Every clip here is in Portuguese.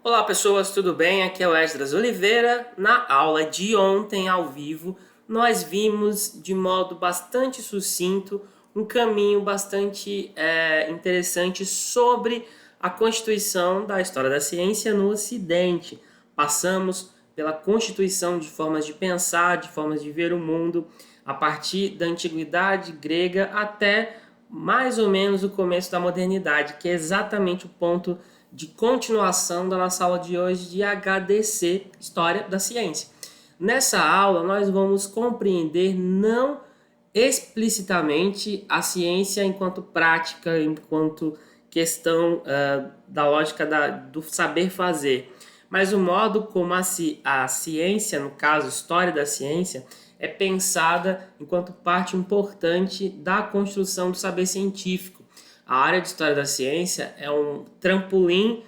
Olá pessoas, tudo bem? Aqui é o Esdras Oliveira. Na aula de ontem, ao vivo, nós vimos de modo bastante sucinto um caminho bastante interessante sobre a constituição da história da ciência no Ocidente. Passamos pela constituição de formas de pensar, de formas de ver o mundo, a partir da antiguidade grega até mais ou menos o começo da modernidade, que é exatamente o ponto de continuação da nossa aula de hoje de HDC, História da Ciência. Nessa aula, nós vamos compreender não explicitamente a ciência enquanto prática, enquanto questão da lógica do saber fazer, mas o modo como a ciência, no caso, história da ciência, é pensada enquanto parte importante da construção do saber científico. A área de história da ciência é um trampolim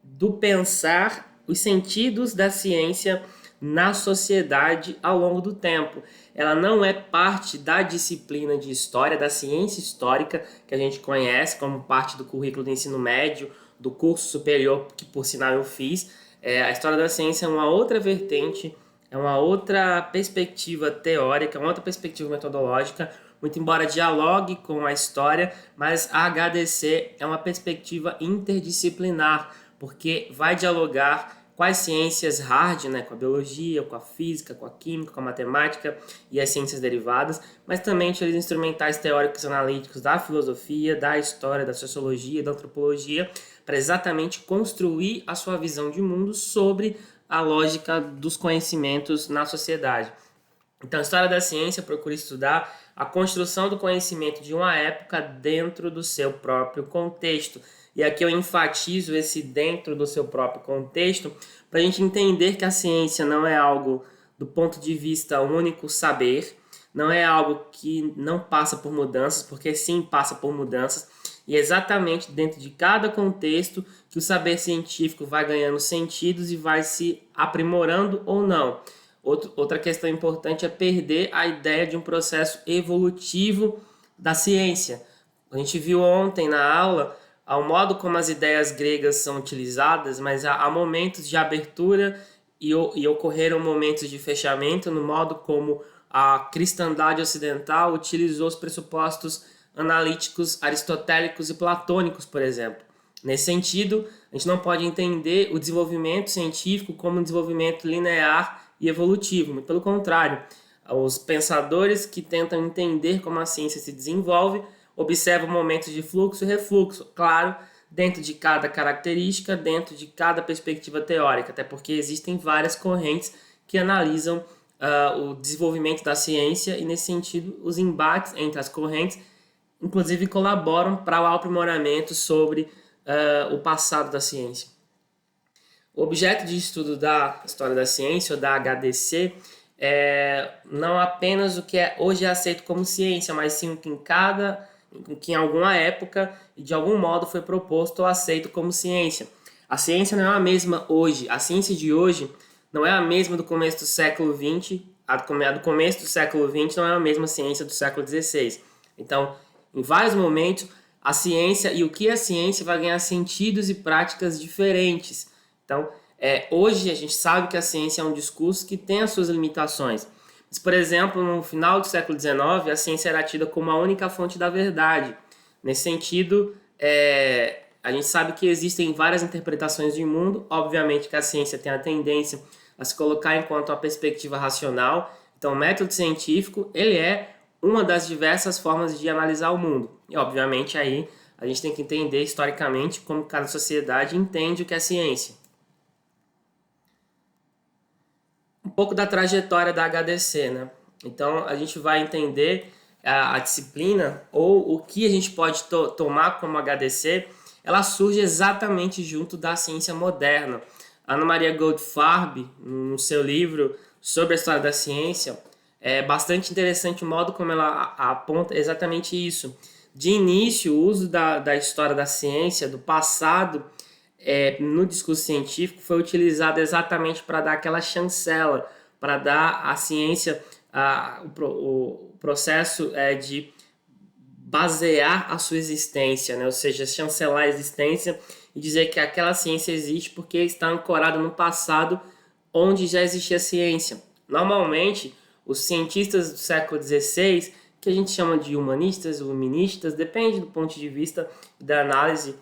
do pensar os sentidos da ciência na sociedade ao longo do tempo. Ela não é parte da disciplina de história, da ciência histórica, que a gente conhece como parte do currículo do ensino médio, do curso superior, que por sinal eu fiz. A história da ciência é uma outra vertente, é uma outra perspectiva teórica, uma outra perspectiva metodológica, muito embora dialogue com a história, mas a HDC é uma perspectiva interdisciplinar, porque vai dialogar com as ciências hard, né, com a biologia, com a física, com a química, com a matemática e as ciências derivadas, mas também utiliza instrumentais teóricos e analíticos da filosofia, da história, da sociologia, da antropologia, para exatamente construir a sua visão de mundo sobre a lógica dos conhecimentos na sociedade. Então, a história da ciência procura estudar a construção do conhecimento de uma época dentro do seu próprio contexto. E aqui eu enfatizo esse dentro do seu próprio contexto para a gente entender que a ciência não é algo do ponto de vista único saber, não é algo que não passa por mudanças, porque sim passa por mudanças, e é exatamente dentro de cada contexto que o saber científico vai ganhando sentidos e vai se aprimorando ou não. Outra questão importante é perder a ideia de um processo evolutivo da ciência. A gente viu ontem na aula ao modo como as ideias gregas são utilizadas, mas há momentos de abertura e ocorreram momentos de fechamento no modo como a cristandade ocidental utilizou os pressupostos analíticos aristotélicos e platônicos, por exemplo. Nesse sentido, a gente não pode entender o desenvolvimento científico como um desenvolvimento linear e evolutivo, muito pelo contrário. Os pensadores que tentam entender como a ciência se desenvolve observam momentos de fluxo e refluxo, claro, dentro de cada característica, dentro de cada perspectiva teórica, até porque existem várias correntes que analisam o desenvolvimento da ciência e, nesse sentido, os embates entre as correntes, inclusive, colaboram para o aprimoramento sobre o passado da ciência. O objeto de estudo da história da ciência, ou da HDC, é não apenas o que hoje é aceito como ciência, mas sim o que em alguma época e de algum modo foi proposto ou aceito como ciência. A ciência não é a mesma hoje. A ciência de hoje não é a mesma do começo do século XX. A do começo do século XX não é a mesma ciência do século XVI. Então, em vários momentos, a ciência e o que é ciência vai ganhar sentidos e práticas diferentes. Então, hoje a gente sabe que a ciência é um discurso que tem as suas limitações. Mas, por exemplo, no final do século XIX, a ciência era tida como a única fonte da verdade. Nesse sentido, a gente sabe que existem várias interpretações de mundo. Obviamente que a ciência tem a tendência a se colocar enquanto uma perspectiva racional. Então, o método científico, ele é uma das diversas formas de analisar o mundo. E, obviamente, aí a gente tem que entender historicamente como cada sociedade entende o que é ciência. Um pouco da trajetória da HDC, né? Então, a gente vai entender a disciplina ou o que a gente pode tomar como HDC, ela surge exatamente junto da ciência moderna. Ana Maria Goldfarb, no seu livro sobre a história da ciência, é bastante interessante o modo como ela aponta exatamente isso. De início, o uso da história da ciência, do passado, no discurso científico, foi utilizado exatamente para dar aquela chancela, para dar à ciência o processo de basear a sua existência, né? Ou seja, chancelar a existência e dizer que aquela ciência existe porque está ancorada no passado onde já existia ciência. Normalmente, os cientistas do século XVI, que a gente chama de humanistas, iluministas, depende do ponto de vista da análise,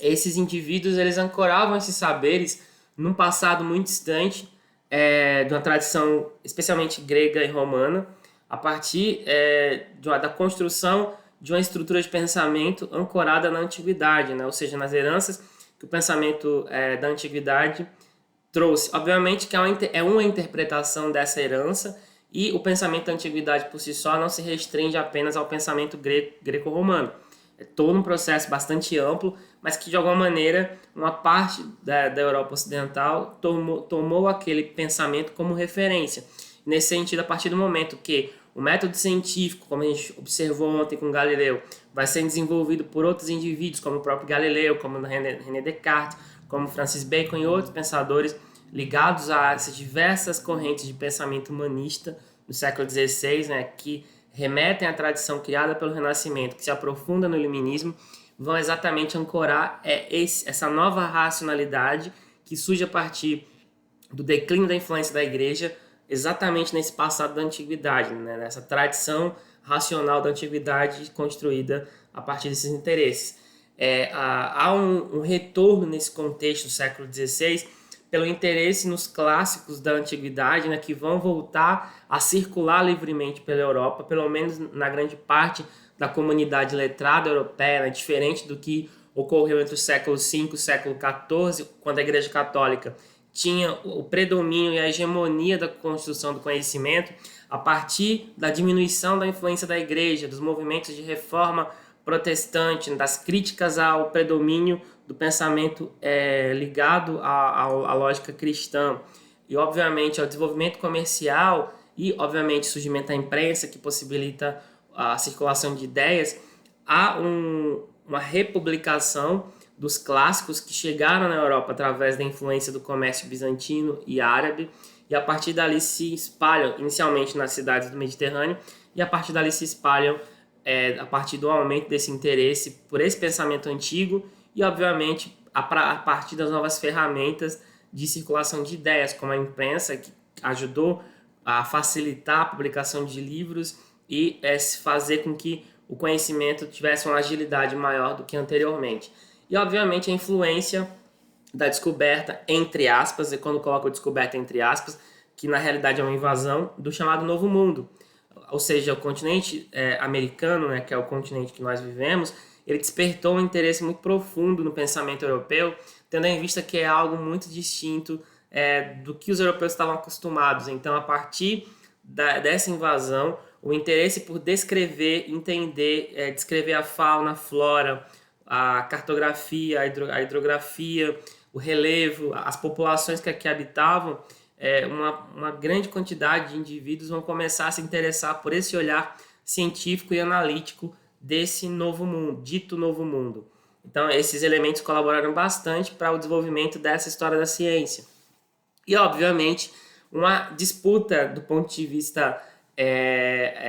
esses indivíduos eles ancoravam esses saberes num passado muito distante, de uma tradição especialmente grega e romana, a partir da construção de uma estrutura de pensamento ancorada na antiguidade, né? Ou seja, nas heranças que o pensamento da antiguidade trouxe. Obviamente que é uma interpretação dessa herança, e o pensamento da antiguidade por si só não se restringe apenas ao pensamento greco-romano. É todo um processo bastante amplo, mas que de alguma maneira uma parte da Europa Ocidental tomou aquele pensamento como referência. Nesse sentido, a partir do momento que o método científico, como a gente observou ontem com Galileu, vai ser desenvolvido por outros indivíduos, como o próprio Galileu, como René Descartes, como Francis Bacon e outros pensadores ligados a essas diversas correntes de pensamento humanista do século XVI, né, que remetem à tradição criada pelo Renascimento, que se aprofunda no Iluminismo, vão exatamente ancorar essa nova racionalidade que surge a partir do declínio da influência da Igreja, exatamente nesse passado da Antiguidade, né, nessa tradição racional da Antiguidade construída a partir desses interesses. Há um retorno nesse contexto do século XVI pelo interesse nos clássicos da antiguidade, né, que vão voltar a circular livremente pela Europa, pelo menos na grande parte da comunidade letrada europeia, né, diferente do que ocorreu entre o século V e o século XIV, quando a Igreja Católica tinha o predomínio e a hegemonia da construção do conhecimento, a partir da diminuição da influência da Igreja, dos movimentos de reforma protestante, das críticas ao predomínio do pensamento ligado à lógica cristã, e obviamente ao desenvolvimento comercial e obviamente o surgimento da imprensa, que possibilita a circulação de ideias, há uma republicação dos clássicos que chegaram na Europa através da influência do comércio bizantino e árabe, e a partir dali se espalham inicialmente nas cidades do Mediterrâneo, e a partir dali se espalham a partir do aumento desse interesse por esse pensamento antigo, e obviamente a partir das novas ferramentas de circulação de ideias, como a imprensa, que ajudou a facilitar a publicação de livros e fazer com que o conhecimento tivesse uma agilidade maior do que anteriormente. E obviamente a influência da descoberta, entre aspas, e quando coloco descoberta entre aspas, que na realidade é uma invasão do chamado Novo Mundo. Ou seja, o continente americano, né, que é o continente que nós vivemos, ele despertou um interesse muito profundo no pensamento europeu, tendo em vista que é algo muito distinto do que os europeus estavam acostumados. Então, a partir dessa invasão, o interesse por descrever, entender, descrever a fauna, a flora, a cartografia, a hidrografia, o relevo, as populações que aqui habitavam, uma grande quantidade de indivíduos vão começar a se interessar por esse olhar científico e analítico desse novo mundo, dito novo mundo. Então, esses elementos colaboraram bastante para o desenvolvimento dessa história da ciência. E, obviamente, uma disputa do ponto de vista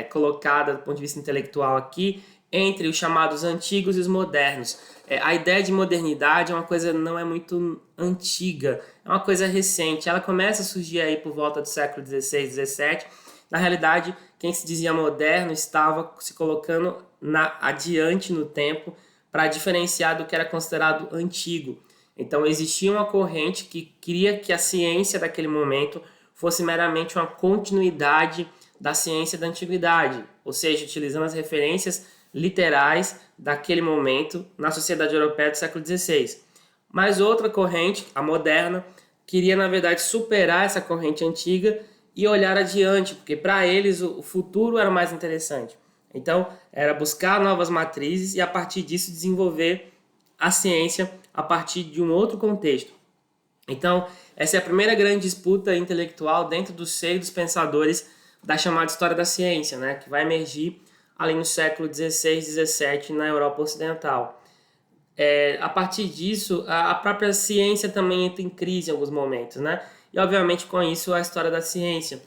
colocada, do ponto de vista intelectual aqui, entre os chamados antigos e os modernos. A ideia de modernidade é uma coisa não é muito antiga, é uma coisa recente. Ela começa a surgir aí por volta do século XVI, XVII. Na realidade, quem se dizia moderno estava se colocando adiante no tempo para diferenciar do que era considerado antigo. Então, existia uma corrente que queria que a ciência daquele momento fosse meramente uma continuidade da ciência da antiguidade, ou seja, utilizando as referências literais daquele momento na sociedade europeia do século XVI. Mas outra corrente, a moderna, queria, na verdade, superar essa corrente antiga e olhar adiante, porque para eles o futuro era o mais interessante. Então, era buscar novas matrizes e, a partir disso, desenvolver a ciência a partir de um outro contexto. Então, essa é a primeira grande disputa intelectual dentro do seio dos pensadores da chamada história da ciência, né, que vai emergir ali no século XVI, XVII, na Europa Ocidental. A partir disso, a própria ciência também entra em crise em alguns momentos, né? E, obviamente, com isso, a história da ciência.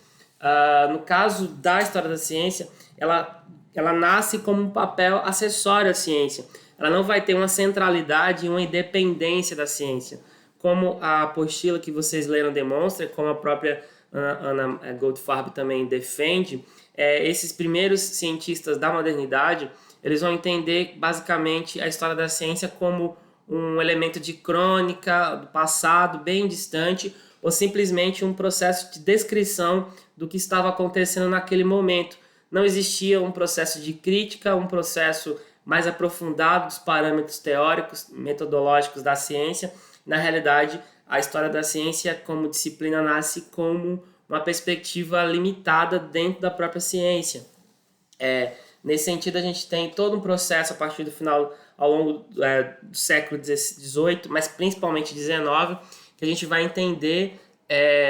No caso da história da ciência, ela nasce como um papel acessório à ciência. ela não vai ter uma centralidade e uma independência da ciência. Como a apostila que vocês leram demonstra, como a própria Anna Goldfarb também defende, esses primeiros cientistas da modernidade, eles vão entender basicamente a história da ciência como um elemento de crônica do passado bem distante, ou simplesmente um processo de descrição do que estava acontecendo naquele momento. Não existia um processo de crítica, um processo mais aprofundado dos parâmetros teóricos, metodológicos da ciência. Na realidade, a história da ciência como disciplina nasce como uma perspectiva limitada dentro da própria ciência. Nesse sentido, a gente tem todo um processo a partir do final, ao longo do século XVIII, mas principalmente XIX, que a gente vai entender,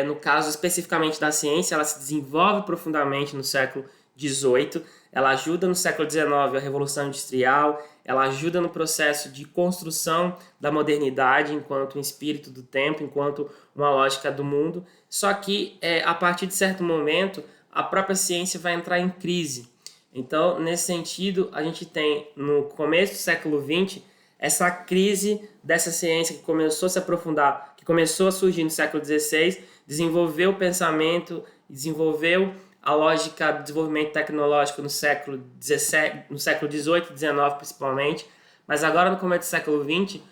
no caso especificamente da ciência, ela se desenvolve profundamente no século XVIII, ela ajuda no século XIX a Revolução Industrial, ela ajuda no processo de construção da modernidade enquanto um espírito do tempo, enquanto uma lógica do mundo, só que a partir de certo momento a própria ciência vai entrar em crise. Então, nesse sentido, a gente tem no começo do século XX essa crise dessa ciência que começou a se aprofundar, que começou a surgir no século XVI, desenvolveu o pensamento, desenvolveu a lógica do desenvolvimento tecnológico no século XVII, no século XVIII e XIX principalmente, mas agora no começo do século XX,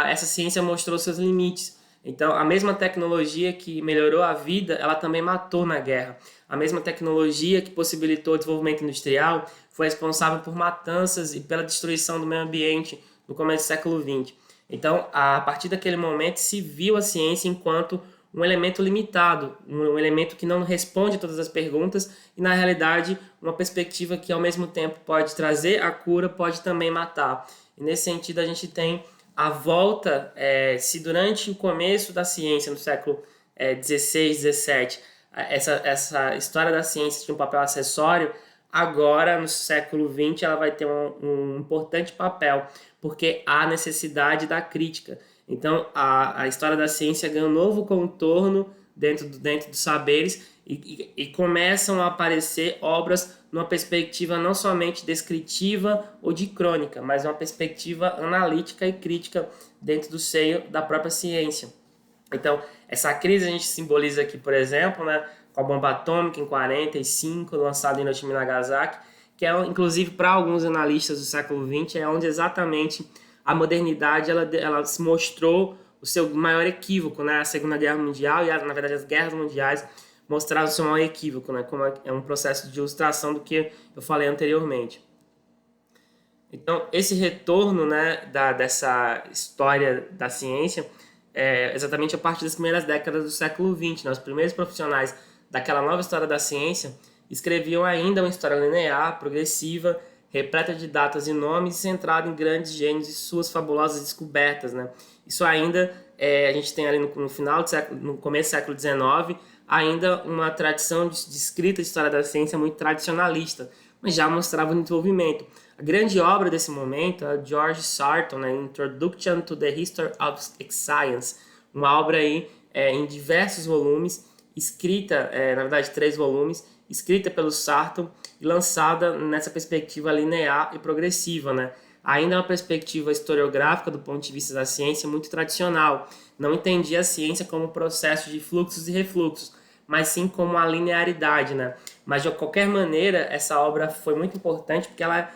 essa ciência mostrou seus limites. Então, a mesma tecnologia que melhorou a vida, ela também matou na guerra. A mesma tecnologia que possibilitou o desenvolvimento industrial foi responsável por matanças e pela destruição do meio ambiente no começo do século XX. Então, a partir daquele momento, se viu a ciência enquanto um elemento limitado, um elemento que não responde a todas as perguntas e, na realidade, uma perspectiva que, ao mesmo tempo, pode trazer a cura, pode também matar. E, nesse sentido, a gente tem a volta, se durante o começo da ciência, no século XVI, XVII, essa história da ciência tinha um papel acessório, agora, no século XX, ela vai ter um importante papel, porque há necessidade da crítica. Então, a história da ciência ganha um novo contorno dentro dos saberes e começam a aparecer obras numa perspectiva não somente descritiva ou de crônica, mas uma perspectiva analítica e crítica dentro do seio da própria ciência. Então, essa crise a gente simboliza aqui, por exemplo, né, com a bomba atômica em 1945, lançada em Hiroshima e Nagasaki, que é, inclusive, para alguns analistas do século XX, é onde exatamente a modernidade ela se mostrou o seu maior equívoco, né? A Segunda Guerra Mundial e, na verdade, as guerras mundiais mostraram o seu maior equívoco, né? Como é um processo de ilustração do que eu falei anteriormente. Então, esse retorno, né, dessa história da ciência exatamente a partir das primeiras décadas do século XX. Né? Os primeiros profissionais daquela nova história da ciência escreviam ainda uma história linear, progressiva, repleta de datas e nomes, centrada em grandes gênios e suas fabulosas descobertas. Né? Isso ainda, a gente tem ali no final do século, no começo do século XIX, ainda uma tradição de escrita de história da ciência muito tradicionalista, mas já mostrava um desenvolvimento. A grande obra desse momento é George Sarton, né, Introduction to the History of Science, uma obra aí, em diversos volumes, escrita, na verdade 3 volumes, escrita pelo Sarton e lançada nessa perspectiva linear e progressiva, né? Ainda é uma perspectiva historiográfica do ponto de vista da ciência muito tradicional. Não entendia a ciência como processo de fluxos e refluxos, mas sim como uma linearidade, né? Mas de qualquer maneira, essa obra foi muito importante porque ela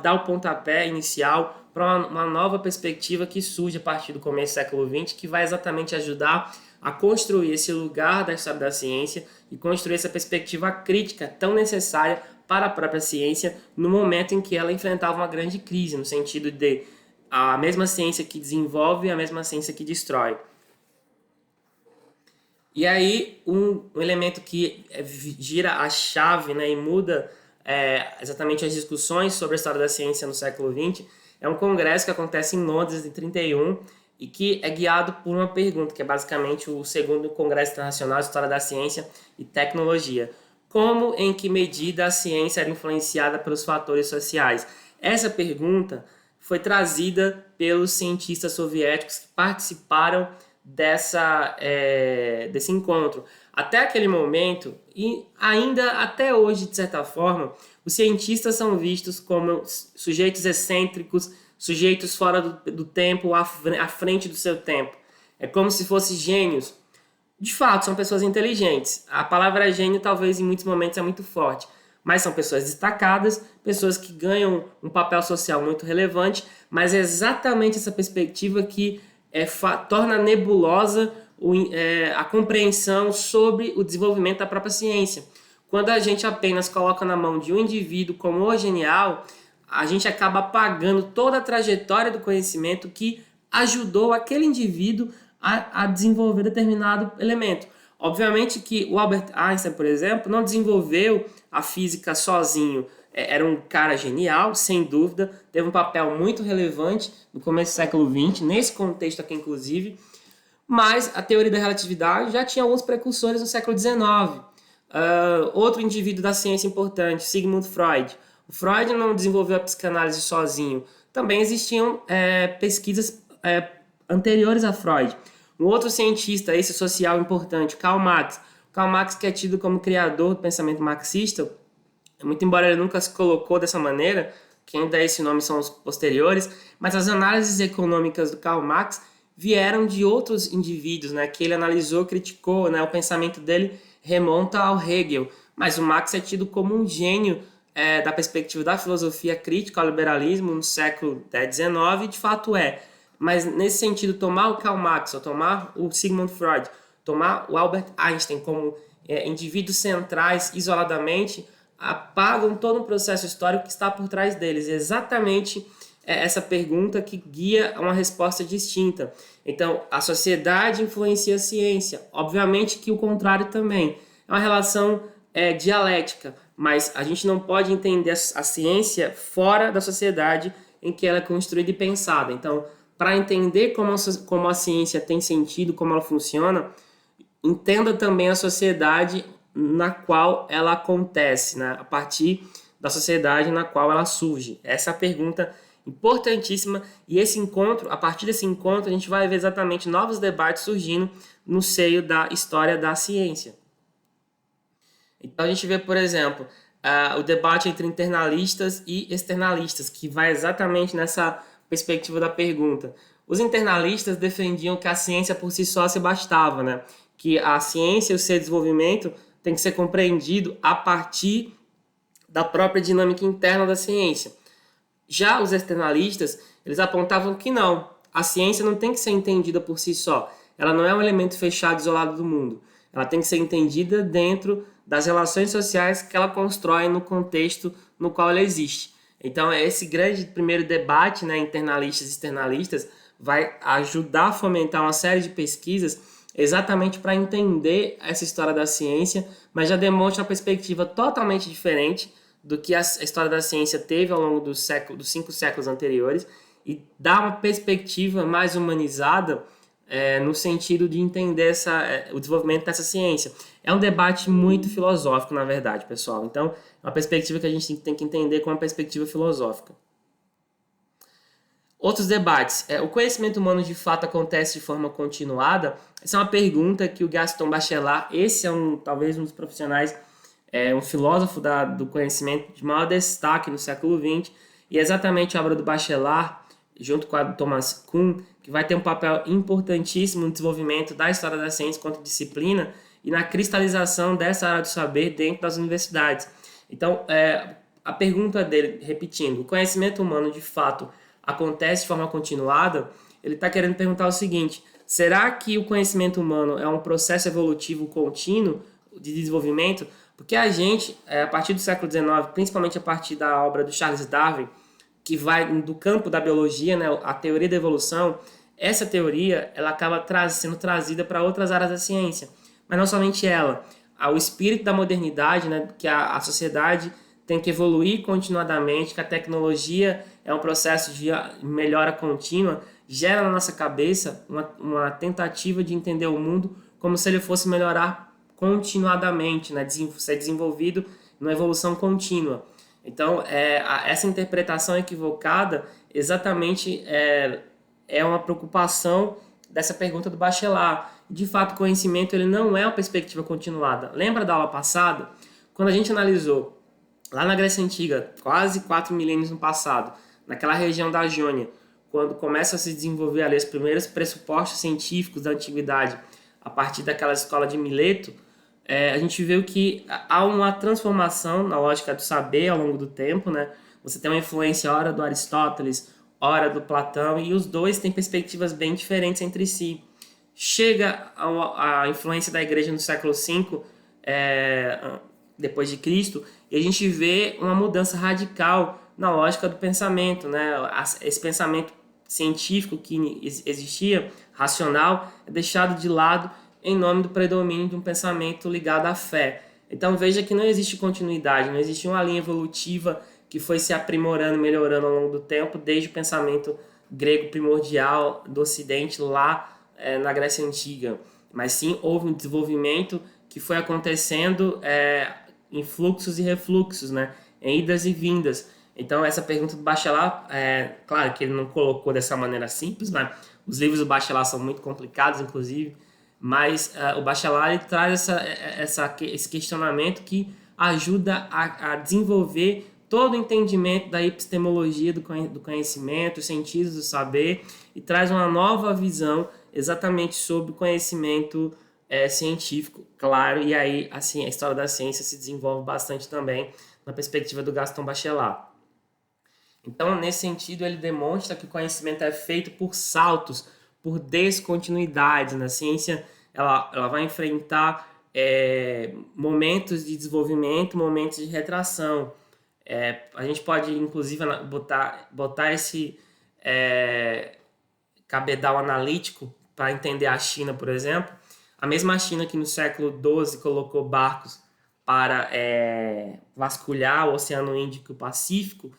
dá o pontapé inicial para uma nova perspectiva que surge a partir do começo do século XX, que vai exatamente ajudar a construir esse lugar da história da ciência e construir essa perspectiva crítica tão necessária para a própria ciência no momento em que ela enfrentava uma grande crise, no sentido de a mesma ciência que desenvolve e a mesma ciência que destrói. E aí, um elemento que gira a chave, né, e muda exatamente as discussões sobre a história da ciência no século XX é um congresso que acontece em Londres em 31 e que é guiado por uma pergunta, que é basicamente o segundo Congresso Internacional de História da Ciência e Tecnologia. Como, em que medida a ciência era influenciada pelos fatores sociais? Essa pergunta foi trazida pelos cientistas soviéticos que participaram desse encontro. Até aquele momento, e ainda até hoje, de certa forma, os cientistas são vistos como sujeitos excêntricos, sujeitos fora do tempo, à frente do seu tempo. É como se fossem gênios. De fato, são pessoas inteligentes. A palavra gênio, talvez, em muitos momentos é muito forte. Mas são pessoas destacadas, pessoas que ganham um papel social muito relevante, mas é exatamente essa perspectiva que torna nebulosa a compreensão sobre o desenvolvimento da própria ciência. Quando a gente apenas coloca na mão de um indivíduo como o genial, a gente acaba apagando toda a trajetória do conhecimento que ajudou aquele indivíduo a desenvolver determinado elemento. Obviamente que o Albert Einstein, por exemplo, não desenvolveu a física sozinho. Era um cara genial, sem dúvida, teve um papel muito relevante no começo do século XX, nesse contexto aqui inclusive, mas a teoria da relatividade já tinha alguns precursores no século XIX. Outro indivíduo da ciência importante, Sigmund Freud. O Freud não desenvolveu a psicanálise sozinho. Também existiam pesquisas anteriores a Freud. Um outro cientista, esse social importante, Karl Marx. Karl Marx, que é tido como criador do pensamento marxista, muito embora ele nunca se colocou dessa maneira, quem dá esse nome são os posteriores, mas as análises econômicas do Karl Marx vieram de outros indivíduos, né, que ele analisou, criticou, né, o pensamento dele remonta ao Hegel, mas o Marx é tido como um gênio da perspectiva da filosofia crítica ao liberalismo no século XIX, e de fato é. Mas nesse sentido, tomar o Karl Marx, ou tomar o Sigmund Freud, tomar o Albert Einstein como indivíduos centrais isoladamente, apagam todo um processo histórico que está por trás deles. É exatamente essa pergunta que guia uma resposta distinta. Então, a sociedade influencia a ciência. Obviamente que o contrário também. É uma relação dialética, mas a gente não pode entender a ciência fora da sociedade em que ela é construída e pensada. Então, para entender como a ciência tem sentido, como ela funciona, entenda também a sociedade na qual ela acontece, né? A partir da sociedade na qual ela surge. Essa é a pergunta importantíssima, e a partir desse encontro, a gente vai ver exatamente novos debates surgindo no seio da história da ciência. Então a gente vê, por exemplo, o debate entre internalistas e externalistas, que vai exatamente nessa perspectiva da pergunta. Os internalistas defendiam que a ciência por si só se bastava, né? Que a ciência e o seu desenvolvimento tem que ser compreendido a partir da própria dinâmica interna da ciência. Já os externalistas, eles apontavam que não, a ciência não tem que ser entendida por si só, ela não é um elemento fechado, isolado do mundo, ela tem que ser entendida dentro das relações sociais que ela constrói no contexto no qual ela existe. Então, esse grande primeiro debate, né, internalistas e externalistas, vai ajudar a fomentar uma série de pesquisas exatamente para entender essa história da ciência, mas já demonstra uma perspectiva totalmente diferente do que a história da ciência teve ao longo dos 5 séculos anteriores, e dá uma perspectiva mais humanizada no sentido de entender o desenvolvimento dessa ciência. É um debate muito filosófico, na verdade, pessoal. Então, é uma perspectiva que a gente tem que entender como uma perspectiva filosófica. Outros debates. O conhecimento humano de fato acontece de forma continuada? Essa é uma pergunta que o Gaston Bachelard, esse é talvez um dos profissionais, um filósofo do conhecimento de maior destaque no século XX, e é exatamente a obra do Bachelard, junto com a do Thomas Kuhn, que vai ter um papel importantíssimo no desenvolvimento da história da ciência enquanto disciplina e na cristalização dessa área do saber dentro das universidades. Então, a pergunta dele, repetindo, o conhecimento humano de fato acontece de forma continuada? Ele está querendo perguntar o seguinte: será que o conhecimento humano é um processo evolutivo contínuo de desenvolvimento? Porque a gente, a partir do século XIX, principalmente a partir da obra do Charles Darwin, que vai do campo da biologia, né, a teoria da evolução, essa teoria ela acaba sendo trazida para outras áreas da ciência. Mas não somente ela. O espírito da modernidade, né, que a sociedade tem que evoluir continuadamente, que a tecnologia é um processo de melhora contínua, gera na nossa cabeça uma tentativa de entender o mundo como se ele fosse melhorar continuadamente, né, ser desenvolvido numa evolução contínua. Então, essa interpretação equivocada exatamente é uma preocupação dessa pergunta do Bachelard. De fato, o conhecimento ele não é uma perspectiva continuada. Lembra da aula passada? Quando a gente analisou, lá na Grécia Antiga, quase 4 milênios no passado, naquela região da Jônia, quando começam a se desenvolver ali os primeiros pressupostos científicos da antiguidade, a partir daquela escola de Mileto, a gente viu que há uma transformação na lógica do saber ao longo do tempo, né? Você tem uma influência ora do Aristóteles, ora do Platão, e os dois têm perspectivas bem diferentes entre si. Chega a influência da igreja no século V, depois de Cristo, e a gente vê uma mudança radical na lógica do pensamento, né? Esse pensamento científico que existia, racional, é deixado de lado em nome do predomínio de um pensamento ligado à fé. Então veja que não existe continuidade, não existe uma linha evolutiva que foi se aprimorando, melhorando ao longo do tempo, desde o pensamento grego primordial do Ocidente lá na Grécia Antiga. Mas sim, houve um desenvolvimento que foi acontecendo em fluxos e refluxos, né? Em idas e vindas. Então essa pergunta do Bachelard, claro que ele não colocou dessa maneira simples, né? Os livros do Bachelard são muito complicados, inclusive, mas o Bachelard ele traz esse questionamento que ajuda a desenvolver todo o entendimento da epistemologia do conhecimento, os sentidos do saber, e traz uma nova visão exatamente sobre o conhecimento científico, claro, e aí assim, a história da ciência se desenvolve bastante também na perspectiva do Gaston Bachelard. Então, nesse sentido, ele demonstra que o conhecimento é feito por saltos, por descontinuidades. Na ciência, ela vai enfrentar momentos de desenvolvimento, momentos de retração. A gente pode, inclusive, botar esse cabedal analítico para entender a China, por exemplo. A mesma China que no século XII colocou barcos para vasculhar o Oceano Índico e o Pacífico,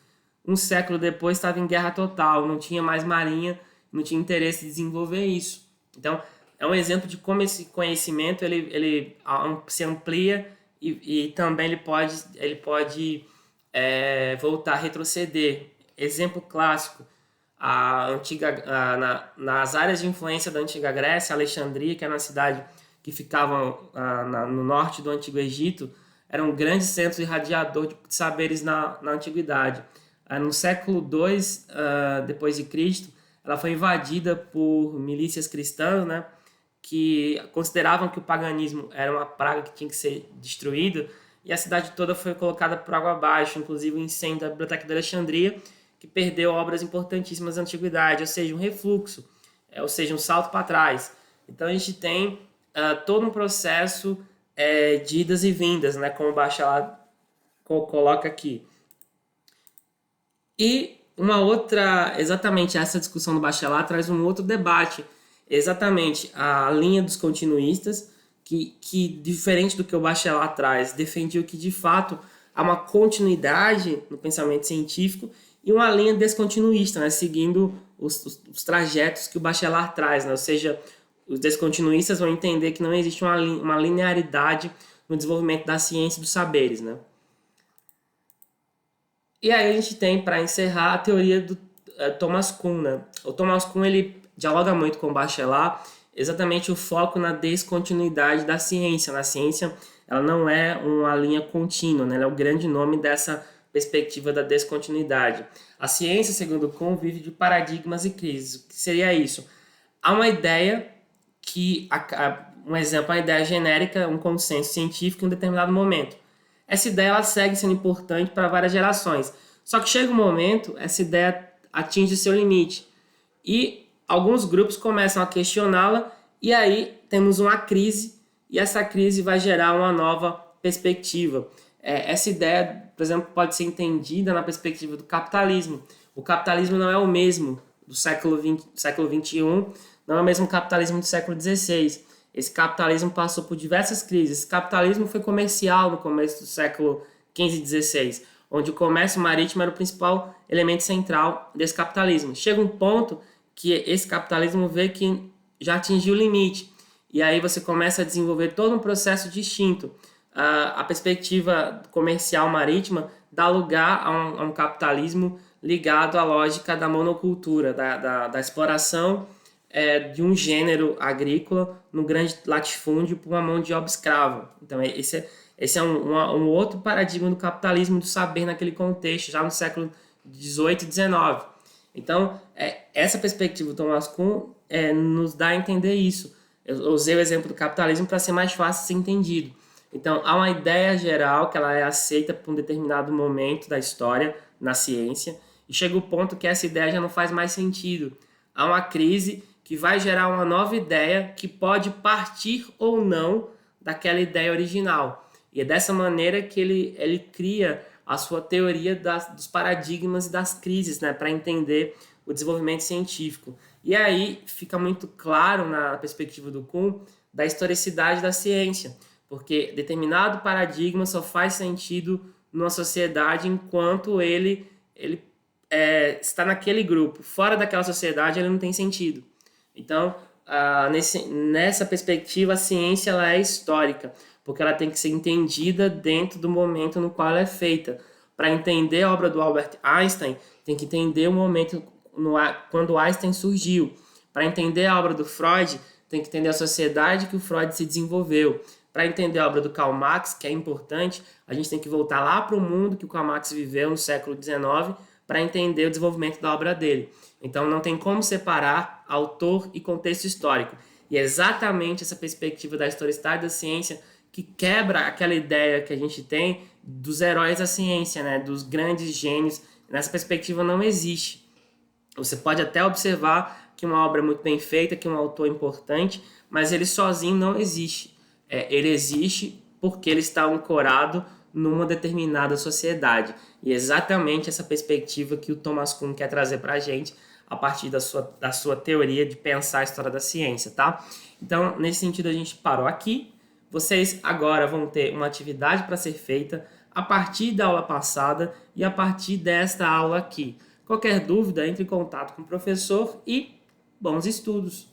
um século depois estava em guerra total, não tinha mais marinha, não tinha interesse em desenvolver isso. Então, é um exemplo de como esse conhecimento ele se amplia e também ele pode voltar a retroceder. Exemplo clássico, nas áreas de influência da antiga Grécia, Alexandria, que era uma cidade que ficava no norte do Antigo Egito, era um grande centro irradiador de saberes na antiguidade. No século II, depois de Cristo, ela foi invadida por milícias cristãs, né, que consideravam que o paganismo era uma praga que tinha que ser destruída, e a cidade toda foi colocada por água abaixo, inclusive o incêndio da Biblioteca de Alexandria, que perdeu obras importantíssimas da antiguidade, ou seja, um refluxo, ou seja, um salto para trás. Então a gente tem todo um processo de idas e vindas, né, como o Bachelard coloca aqui. E exatamente essa discussão do Bachelard traz um outro debate, exatamente a linha dos continuistas, que diferente do que o Bachelard traz, defendia que de fato há uma continuidade no pensamento científico e uma linha descontinuista, né, seguindo os trajetos que o Bachelard traz, né, ou seja, os descontinuistas vão entender que não existe uma linearidade no desenvolvimento da ciência e dos saberes, né? E aí a gente tem, para encerrar, a teoria do Thomas Kuhn, né? O Thomas Kuhn ele dialoga muito com o Bachelard, exatamente o foco na descontinuidade da ciência. Na ciência, ela não é uma linha contínua, né? Ela é o grande nome dessa perspectiva da descontinuidade. A ciência, segundo Kuhn, vive de paradigmas e crises. O que seria isso? Há uma ideia um exemplo, uma ideia genérica, um consenso científico em um determinado momento. Essa ideia ela segue sendo importante para várias gerações. Só que chega um momento, essa ideia atinge seu limite. E alguns grupos começam a questioná-la, e aí temos uma crise, e essa crise vai gerar uma nova perspectiva. Essa ideia, por exemplo, pode ser entendida na perspectiva do capitalismo. O capitalismo não é o mesmo do século XXI, não é o mesmo capitalismo do século XVI. Esse capitalismo passou por diversas crises. Esse capitalismo foi comercial no começo do século XV e XVI, onde o comércio marítimo era o principal elemento central desse capitalismo. Chega um ponto que esse capitalismo vê que já atingiu o limite, e aí você começa a desenvolver todo um processo distinto. A perspectiva comercial marítima dá lugar a um capitalismo ligado à lógica da monocultura, da exploração de um gênero agrícola no grande latifúndio por uma mão de obra escrava. Então esse é um outro paradigma do capitalismo do saber naquele contexto, já no século 18 e 19. Então, essa perspectiva do Thomas Kuhn nos dá a entender isso. Eu usei o exemplo do capitalismo para ser mais fácil de ser entendido. Então, há uma ideia geral que ela é aceita por um determinado momento da história na ciência, e chega o ponto que essa ideia já não faz mais sentido. Há uma crise que vai gerar uma nova ideia que pode partir ou não daquela ideia original. E é dessa maneira que ele cria a sua teoria dos paradigmas e das crises, né, para entender o desenvolvimento científico. E aí fica muito claro, na perspectiva do Kuhn, da historicidade da ciência, porque determinado paradigma só faz sentido numa sociedade enquanto ele está naquele grupo. Fora daquela sociedade, ele não tem sentido. Então, nessa perspectiva, a ciência ela é histórica, porque ela tem que ser entendida dentro do momento no qual ela é feita. Para entender a obra do Albert Einstein, tem que entender o momento quando Einstein surgiu. Para entender a obra do Freud, tem que entender a sociedade que o Freud se desenvolveu. Para entender a obra do Karl Marx, que é importante, a gente tem que voltar lá para o mundo que o Karl Marx viveu no século XIX para entender o desenvolvimento da obra dele. Então não tem como separar autor e contexto histórico. E é exatamente essa perspectiva da historicidade da ciência que quebra aquela ideia que a gente tem dos heróis da ciência, né? Dos grandes gênios. Nessa perspectiva não existe. Você pode até observar que uma obra é muito bem feita, que um autor é importante, mas ele sozinho não existe. Ele existe porque ele está ancorado numa determinada sociedade. E é exatamente essa perspectiva que o Thomas Kuhn quer trazer para a gente a partir da sua teoria de pensar a história da ciência, tá? Então, nesse sentido, a gente parou aqui. Vocês agora vão ter uma atividade para ser feita a partir da aula passada e a partir desta aula aqui. Qualquer dúvida, entre em contato com o professor e bons estudos!